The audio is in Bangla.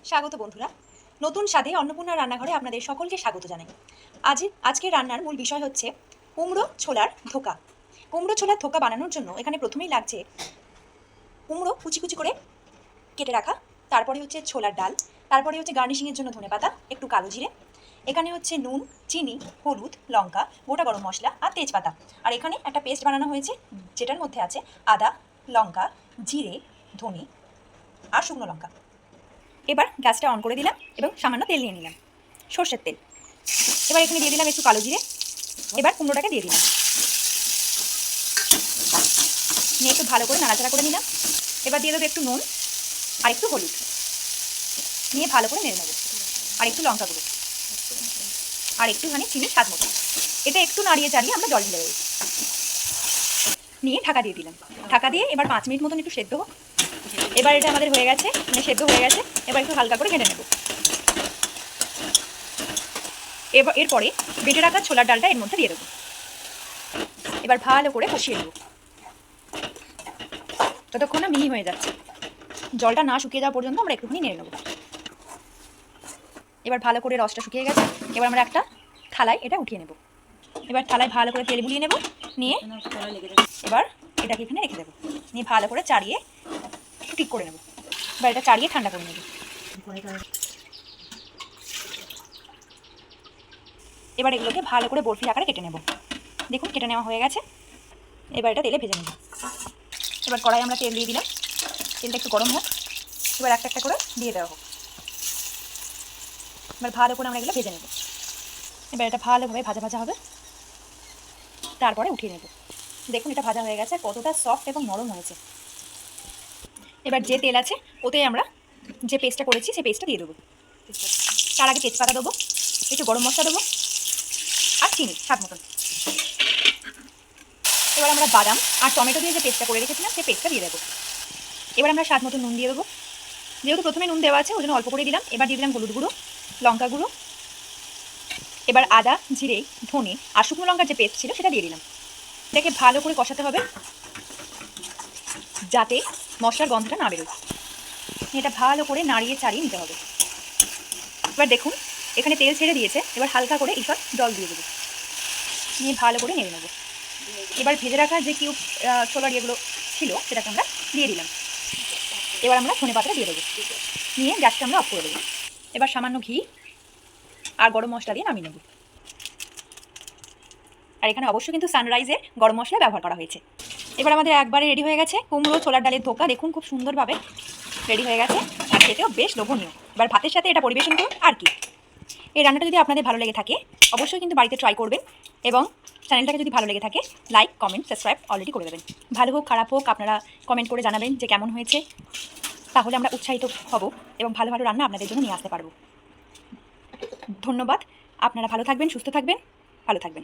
স্বাগত বন্ধুরা, নতুন স্বাদে অন্নপূর্ণা রান্নাঘরে আপনাদের সকলকে স্বাগত জানাই। আজকের রান্নার মূল বিষয় হচ্ছে কুমড়ো ছোলার ধোকা। কুমড়ো ছোলার ধোকা বানানোর জন্য এখানে প্রথমেই লাগছে কুমড়ো কুচি কুচি করে কেটে রাখা, তারপরে হচ্ছে ছোলার ডাল, তারপরে হচ্ছে গার্নিশিংয়ের জন্য ধনেপাতা, একটু কালো জিরে, এখানে হচ্ছে নুন, চিনি, হলুদ, লঙ্কা, গোটা গরম মশলা আর তেজপাতা। আর এখানে একটা পেস্ট বানানো হয়েছে যেটার মধ্যে আছে আদা, লঙ্কা, জিরে, ধনে আর শুকনো লঙ্কা। এবার গ্যাসটা অন করে দিলাম এবং সামান্য তেল নিয়ে নিলাম, সর্ষের তেল। এবার এখানে দিয়ে দিলাম একটু কালো জিরে। এবার কুমড়োটাকে দিয়ে দিলাম, নিয়ে একটু ভালো করে নাড়াচাড়া করে নিলাম। এবার দিয়ে দেবো একটু নুন আর একটু হলুদ, নিয়ে ভালো করে নেড়ে নেবো, আর একটু লঙ্কা গুঁড়ো আর একটুখানি চিনি স্বাদ মতো। এটা একটু নাড়িয়ে চাড়িয়ে আমরা জল ঢেলে দেবো, নিয়ে ঢাকা দিয়ে দিলাম। ঢাকা দিয়ে এবার 5 মিনিট মতন একটু সেদ্ধ হোক। এবার এটা আমাদের হয়ে গেছে, মানে সেদ্ধ হয়ে গেছে। এবার একটু হালকা করে ঘেটে নেব। এরপরে বেটে রাখা ছোলার ডালটা এর মধ্যে দিয়ে দেবো। এবার ভালো করে কষিয়ে নেব ততক্ষণ না মিহি হয়ে যাচ্ছে। জলটা না শুকিয়ে যাওয়া পর্যন্ত আমরা একটুখানি নেড়ে নেব। এবার ভালো করে রসটা শুকিয়ে গেছে। এবার আমরা একটা থালায় এটা উঠিয়ে নেব। এবার থালায় ভালো করে তেল বুলিয়ে নেব, নিয়ে এবার এটাকে এখানে রেখে দেবো। নিয়ে ভালো করে চাড়িয়ে ঠিক করে নেব। এবার এটা চাড়িয়ে ঠান্ডা করে নেব। এবার এগুলোকে ভালো করে বরফির আকারে কেটে নেব। দেখুন কেটে নেওয়া হয়ে গেছে। এবার এটা তেলে ভেজে নেব। এবার কড়াই আমরা তেল দিয়ে দিলাম, তেলটা একটু গরম হোক। এবার একটা একটা করে দিয়ে দেওয়া হোক। এবার ভালো করে আমরা এগুলো ভেজে নেব। এবার এটা ভালোভাবে ভাজা ভাজা হবে, তারপরে উঠিয়ে নেব। দেখুন এটা ভাজা হয়ে গেছে, কতটা সফট এবং নরম হয়েছে। এবার যে তেল আছে ওতে আমরা যে পেস্টটা করেছি সেই পেস্টটা দিয়ে দেবো। তার আগে তেজপাতা দেবো, একটু গরম মশলা দেবো আর চিনি স্বাদ মতন। এবার আমরা বাদাম আর টমেটো দিয়ে যে পেস্টটা করে রেখেছিলাম সেই পেস্টটা দিয়ে দেবো। এবার আমরা স্বাদ মতো নুন দিয়ে দেবো। যেহেতু প্রথমে নুন দেওয়া আছে ওই জন্য অল্প করে দিলাম। এবার দিয়ে দিলাম হলুদ গুঁড়ো, লঙ্কা গুঁড়ো। এবার আদা, জিরে, ধনে আর শুকনো লঙ্কার যে পেস্ট ছিল সেটা দিয়ে দিলাম। এটাকে ভালো করে কষাতে হবে যাতে মশলার গন্ধটা না বেরোয়। এটা ভালো করে নাড়িয়ে চাড়িয়ে নিতে হবে। এবার দেখুন এখানে তেল ছেড়ে দিয়েছে। এবার হালকা করে ঈশ্বর জল দিয়ে দেবো, নিয়ে ভালো করে নেড়ে নেবো। এবার ভেজে রাখা যে কিউব ছোলার ইয়েগুলো ছিল সেটাকে আমরা দিয়ে দিলাম। এবার আমরা ধনেপাতা দিয়ে দেবো, নিয়ে গ্যাসটা আমরা অফ করে দেবো। এবার সামান্য ঘি আর গরম মশলা দিয়ে নামিয়ে নেব। আর এখানে অবশ্যই কিন্তু সানরাইজের গরম মশলা ব্যবহার করা হয়েছে। এবার আমাদের একবারে রেডি হয়ে গেছে কুমড়ো ছোলার ডালের ধোকা। দেখুন খুব সুন্দরভাবে রেডি হয়ে গেছে, আর খেতেও বেশ লোভনীয়। এবার ভাতের সাথে এটা পরিবেশন করুন। আর কি, এই রান্নাটা যদি আপনাদের ভালো লেগে থাকে অবশ্যই কিন্তু বাড়িতে ট্রাই করবেন, এবং চ্যানেলটাকে যদি ভালো লেগে থাকে লাইক, কমেন্ট, সাবস্ক্রাইব অলরেডি করে দেবেন। ভালো হোক খারাপ হোক আপনারা কমেন্ট করে জানাবেন যে কেমন হয়েছে, তাহলে আমরা উৎসাহিত হব এবং ভালো ভালো রান্না আপনাদের জন্য নিয়ে আসতে পারবো। ধন্যবাদ। আপনারা ভালো থাকবেন, সুস্থ থাকবেন, ভালো থাকবেন।